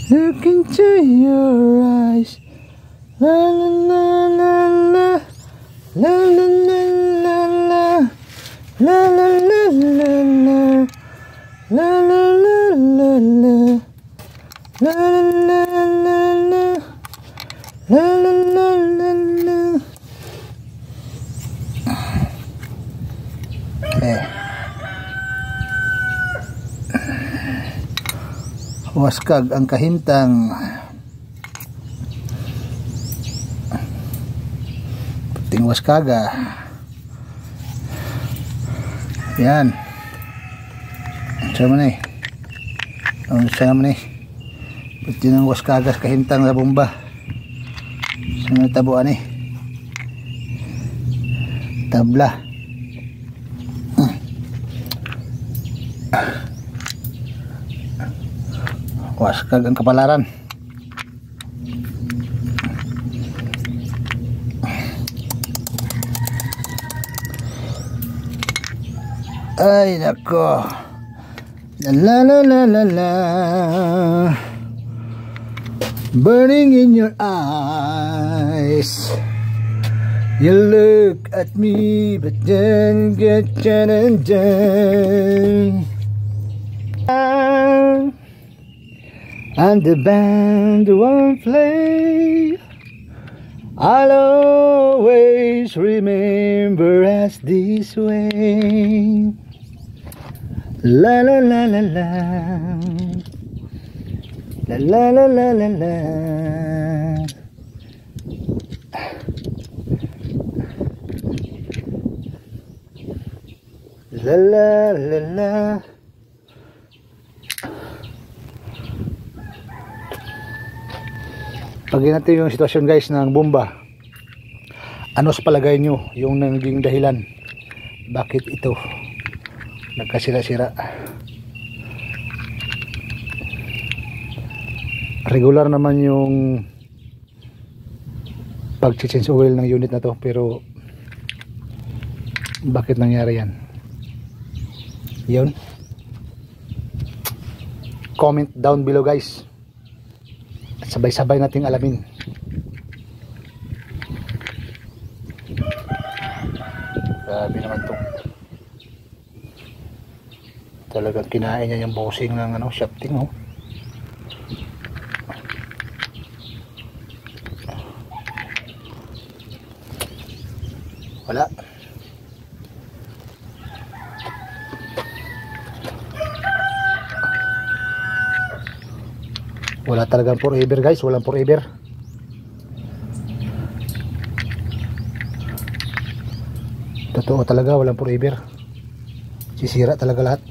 Look into your eyes. La la la la la. La la la la la. La la la la la. La la la la la. La la la la la. La la la la la. Waskag ang kahintang. Puting waskaga. Yan. Sama ni. Sama ni. Puting ang waskagas kahintang sa bomba. Sama tabuan ni. Tabla. Waskag ang kapalaran. Ay nako. La la la la la. Burning in your eyes. You look at me but then get done. And the band won't play. I'll always remember us this way. La la la la la. La la la la la la. La la la la. Pagin natin yung sitwasyon guys ng bomba. Ano sa palagay nyo yung naging dahilan bakit ito nagkasira-sira? Regular naman yung pag-change oil ng unit na to, pero bakit nangyari yan? Yun, comment down below guys. Sabay-sabay nating alamin. Grabe naman to. Talagang kinain niya yung bossing ng ano, shafting oh. Wala. Wala talagang forever guys, walang forever. Totoo talaga, walang forever. Sisira talaga lahat.